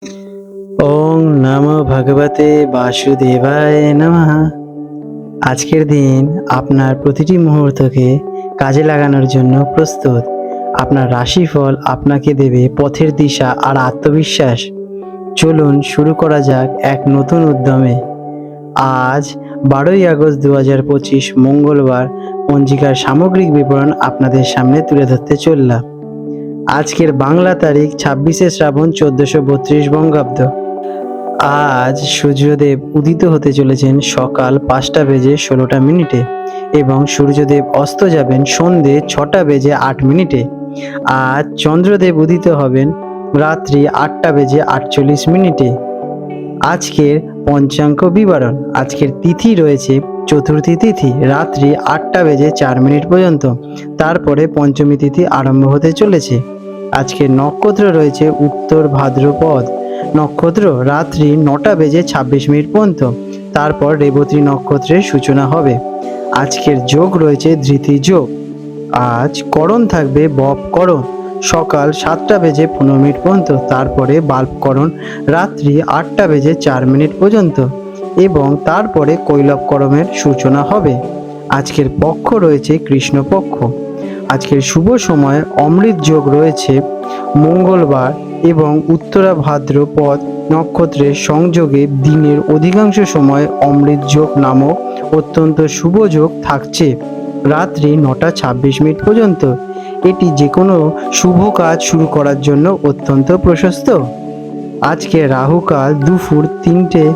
ওং নমো ভগবতে বাসুদেবায় নমঃ। আজকের দিন আপনার প্রতিটি মুহূর্তকে কাজে লাগানোর জন্য প্রস্তুত। আপনার রাশিফল আপনাকে দেবে পথের দিশা আর আত্মবিশ্বাস। চলুন শুরু করা যাক এক নতুন উদ্যমে। আজ 12ই আগস্ট 2025 মঙ্গলবার পঞ্জিকার সামগ্রিক বিবরণ আপনাদের সামনে তুলে ধরতে চললাম। আজকের বাংলা তারিখ 26শে শ্রাবণ 1432 বঙ্গাব্দ। আজ সূর্যদেব উদিত হতে চলেছেন সকাল 5টা বেজে 16টা মিনিটে এবং সূর্যদেব অস্ত যাবেন সন্ধে 6টা বেজে 8 মিনিটে। আজ চন্দ্রদেব উদিত হবেন রাত্রি 8টা বেজে 48 মিনিটে। আজকের পঞ্চাঙ্গ বিবরণ। আজকের তিথি রয়েছে চতুর্থী তিথি রাত্রি 8টা বেজে 4 মিনিট পর্যন্ত, তারপরে পঞ্চমী তিথি আরম্ভ হতে চলেছে। আজকের নক্ষত্র রয়েছে উত্তর ভাদ্রপদ নক্ষত্র রাত্রি 9টা বেজে 26 মিনিট পর্যন্ত, তারপর রেবতী নক্ষত্রের সূচনা হবে। আজকের যোগ রয়েছে ধৃতি যোগ। আজ করণ থাকবে বপকরণ সকাল 7টা বেজে 15 মিনিট পর্যন্ত, তারপরে বাল্বকরণ রাত্রি 8টা বেজে 4 মিনিট পর্যন্ত এবং তারপরে কৈলবকরণের সূচনা হবে। আজকের পক্ষ রয়েছে কৃষ্ণপক্ষ। আজকের শুভ সময় অমৃত যোগ রয়েছে মঙ্গলবার এবং উত্তরা ভাদ্রপদ নক্ষত্রের সংযোগে দিনের অধিকাংশ সময় অমৃত যোগ নামক অত্যন্ত শুভ যোগ থাকছে রাত্রি 9টা 26 মিনিট পর্যন্ত। এটি যে কোনো শুভ কাজ শুরু করার জন্য অত্যন্ত প্রশস্ত। আজকে রাহুকাল দুপুর 3টে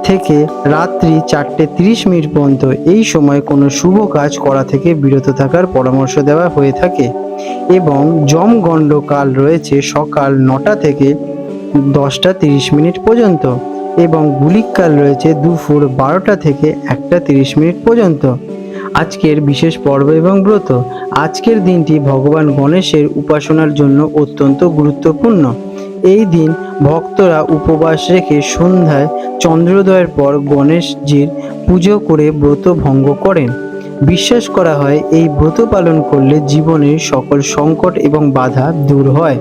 থেকে রাত্রি 4টে 30 মিনিট পর্যন্ত। এই সময় কোনো শুভ কাজ করা থেকে বিরত থাকার পরামর্শ দেওয়া হয়ে থাকে এবং যমগণ্ডকাল রয়েছে সকাল 9টা থেকে 10টা 30 মিনিট পর্যন্ত এবং গুলিককাল রয়েছে দুপুর 12টা থেকে 1টা 30 মিনিট পর্যন্ত। আজকের বিশেষ পর্ব এবং ব্রত। আজকের দিনটি ভগবান গণেশের উপাসনার জন্য অত্যন্ত গুরুত্বপূর্ণ। এই দিন ভক্তরা উপবাস রেখে সন্ধ্যায় চন্দ্রোদয়ের পর গণেশজির পুজো করে ব্রত ভঙ্গ করেন। বিশ্বাস করা হয় এই ব্রত পালন করলে জীবনের সকল সংকট এবং বাধা দূর হয়।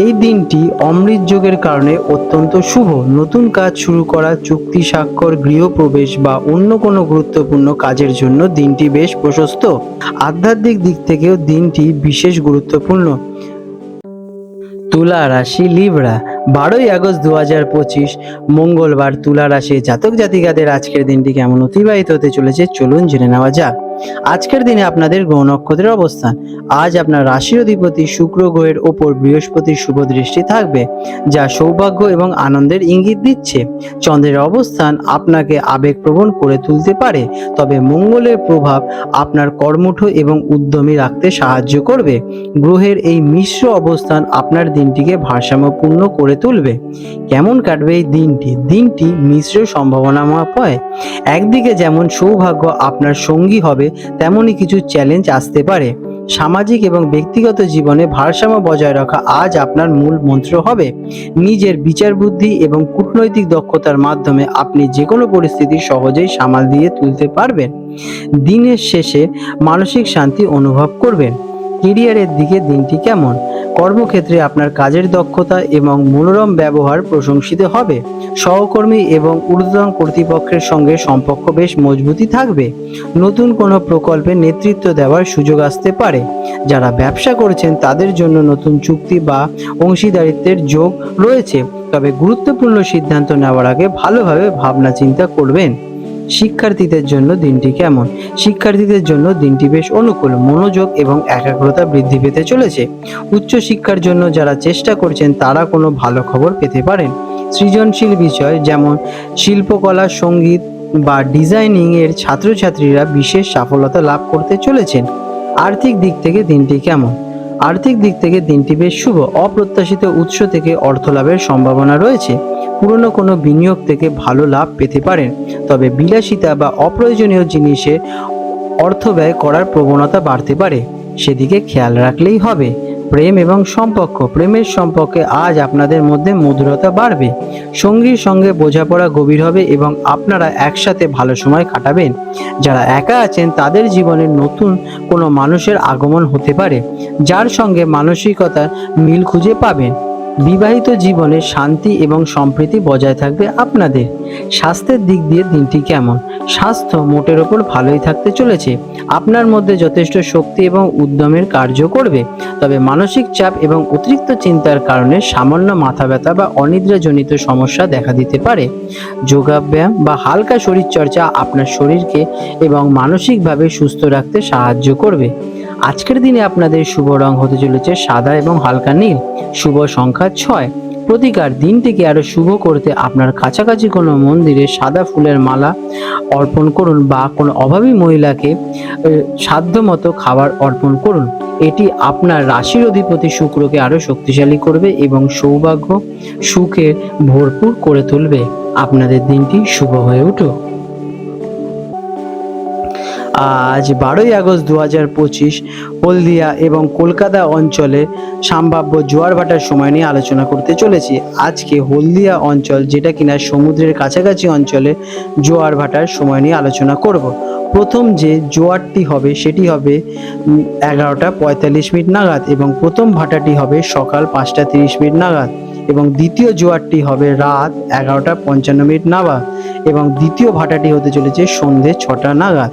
এই দিনটি অমৃত যোগের কারণে অত্যন্ত শুভ। নতুন কাজ শুরু করা, চুক্তি স্বাক্ষর, গৃহপ্রবেশ বা অন্য কোনো গুরুত্বপূর্ণ কাজের জন্য দিনটি বেশ প্রশস্ত। আধ্যাত্মিক দিক থেকেও দিনটি বিশেষ গুরুত্বপূর্ণ। তুলা রাশি লিব্রা। 12ই আগস্ট 2025 মঙ্গলবার তুলা রাশি জাতক জাতিকাদের আজকের দিনটি কেমন অতিবাহিত হতে চলেছে চলুন জেনে নেওয়া যাক। আজকের দিনে আপনাদের গ্রহ নক্ষত্রের অবস্থান। আজ আপনার রাশির অধিপতি শুক্র গ্রহের ওপর বৃহস্পতির শুভ দৃষ্টি থাকবে, যা সৌভাগ্য এবং আনন্দের ইঙ্গিত দিচ্ছে। চন্দ্রের অবস্থান আপনাকে আবেগপ্রবণ করে তুলতে পারে, তবে মঙ্গলের প্রভাব আপনার কর্মঠ এবং উদ্যমী রাখতে সাহায্য করবে। গ্রহের এই মিশ্র অবস্থান আপনার দিনটিকে ভারসাম্যপূর্ণ করে তুলবে। কেমন কাটবে এই দিনটি? দিনটি মিশ্র সম্ভাবনাময়। একদিকে যেমন সৌভাগ্য আপনার সঙ্গী হবে, তেমনই কিছু চ্যালেঞ্জ আসতে পারে। সামাজিক এবং ব্যক্তিগত জীবনে ভারসাম্য বজায় রাখা আজ আপনার মূল মন্ত্র হবে। নিজের বিচার বুদ্ধি এবং কূটনৈতিক দক্ষতার মাধ্যমে আপনি যে কোনো পরিস্থিতি সহজেই সামাল দিয়ে তুলতে পারবেন। দিনের শেষে মানসিক শান্তি অনুভব করবেন। কেরিয়ারের দিকে দিনটি কেমন? কর্মক্ষেত্রে আপনার কাজের দক্ষতা এবং মনোরম ব্যবহার প্রশংসিত হবে। সহকর্মী এবং ঊর্ধ্বতন কর্তৃপক্ষের সঙ্গে সম্পর্ক বেশ মজবুতই থাকবে। নতুন কোনো প্রকল্পে নেতৃত্ব দেওয়ার সুযোগ আসতে পারে। যারা ব্যবসা করছেন তাদের জন্য নতুন চুক্তি বা অংশীদারিত্বের যোগ রয়েছে, তবে গুরুত্বপূর্ণ সিদ্ধান্ত নেওয়ার আগে ভালোভাবে ভাবনা চিন্তা করবেন। শিক্ষার্থীদের জন্য দিনটি কেমন? শিক্ষার্থীদের জন্য দিনটি বেশ অনুকূল। মনোযোগ এবং একাগ্রতা বৃদ্ধি পেতে চলেছে। উচ্চশিক্ষার জন্য যারা চেষ্টা করছেন তারা কোনো ভালো খবর পেতে পারেন। সৃজনশীল বিষয় যেমন শিল্পকলা, সঙ্গীত বা ডিজাইনিং এর ছাত্রছাত্রীরা বিশেষ সফলতা লাভ করতে চলেছেন। আর্থিক দিক থেকে দিনটি কেমন? আর্থিক দিক থেকে দিনটি বেশ শুভ। অপ্রত্যাশিত উৎস থেকে অর্থ লাভের সম্ভাবনা রয়েছে। পুরনো কোনো বিনিয়োগ থেকে ভালো লাভ পেতে পারেন, তবে বিলাসিতা বা অপ্রয়োজনীয় জিনিসে অর্থ ব্যয় করার প্রবণতা বাড়তে পারে, সেদিকে খেয়াল রাখলেই হবে। প্রেম এবং সম্পর্ক। প্রেমের সম্পর্কে আজ আপনাদের মধ্যে মধুরতা বাড়বে। সঙ্গীর সঙ্গে বোঝাপড়া গভীর হবে এবং আপনারা একসাথে ভালো সময় কাটাবেন। যারা একা আছেন তাদের জীবনে নতুন কোনো মানুষের আগমন হতে পারে, যার সঙ্গে মানসিকতার মিল খুঁজে পাবেন। বিবাহিত জীবনে শান্তি এবং সম্প্রীতি বজায় থাকবে আপনাদের। স্বাস্থ্যের দিক দিয়ে দিনটি কেমন? স্বাস্থ্য মোটের ওপর ভালোই থাকতে চলেছে। আপনার মধ্যে যথেষ্ট শক্তি এবং উদ্যমের কার্য করবে, তবে মানসিক চাপ এবং অতিরিক্ত চিন্তার কারণে সামান্য মাথা ব্যথা বা অনিদ্রাজনিত সমস্যা দেখা দিতে পারে। যোগাব্যায়াম বা হালকা শরীরচর্চা আপনার শরীরকে এবং মানসিকভাবে সুস্থ রাখতে সাহায্য করবে। আজকের দিনে আপনাদের শুভ রং হতে চলেছে সাদা এবং হালকা নীল। শুভ সংখ্যা 6। প্রতিকার, দিনটিকে আরো শুভ করতে আপনার কাছাকাছি কোনো মন্দিরে সাদা ফুলের মালা অর্পণ করুন বা কোনো অভাবী মহিলাকে সাধ্যমতো খাবার অর্পণ করুন। এটি আপনার রাশির অধিপতি শুক্রকে আরো শক্তিশালী করবে এবং সৌভাগ্য সুখে ভরপুর করে তুলবে। আপনাদের দিনটি শুভ হয়ে উঠুক। আজ 12ই আগস্ট 2025 হলদিয়া এবং কলকাতা অঞ্চলে সম্ভাব্য জোয়ার ভাটার সময় নিয়ে আলোচনা করতে চলেছি। আজকে হলদিয়া অঞ্চল, যেটা কিনা সমুদ্রের কাছাকাছি অঞ্চলে, জোয়ার ভাটার সময় নিয়ে আলোচনা করব। প্রথম যে জোয়ারটি হবে সেটি হবে 11:45 নাগাদ এবং প্রথম ভাটাটি হবে সকাল 5:30 নাগাদ এবং দ্বিতীয় জোয়ারটি হবে রাত 11:55 নাগাদ এবং দ্বিতীয় ভাটাটি হতে চলেছে সন্ধে 6টা নাগাদ।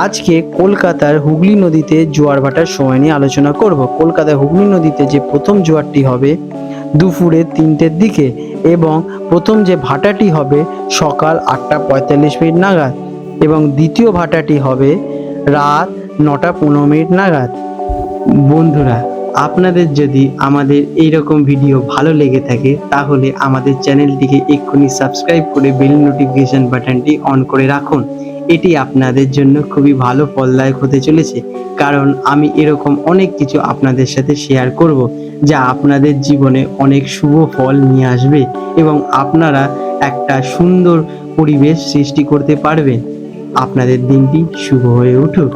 আজকে কলকাতার হুগলি নদীতে জোয়ার ভাটার সময় নিয়ে আলোচনা করব। কলকাতার হুগলি নদীতে যে প্রথম জোয়ারটি হবে দুপুরে 3টের দিকে এবং প্রথম যে ভাটাটি হবে সকাল 8:45 নাগাদ এবং দ্বিতীয় ভাটাটি হবে রাত 9:15 নাগাদ। বন্ধুরা, আপনাদের যদি আমাদের এইরকম ভিডিও ভালো লেগে থাকে তাহলে আমাদের চ্যানেলটিকে এক্ষুনি সাবস্ক্রাইব করে বেল নোটিফিকেশন বাটনটি অন করে রাখুন। এটি আপনাদের জন্য খুবই ভালো ফলদায়ক হতে চলেছে, কারণ আমি এরকম অনেক কিছু আপনাদের সাথে শেয়ার করব যা আপনাদের জীবনে অনেক শুভ ফল নিয়ে আসবে এবং আপনারা একটা সুন্দর পরিবেশ সৃষ্টি করতে পারবেন। আপনাদের দিনটি শুভ হয়ে উঠুক।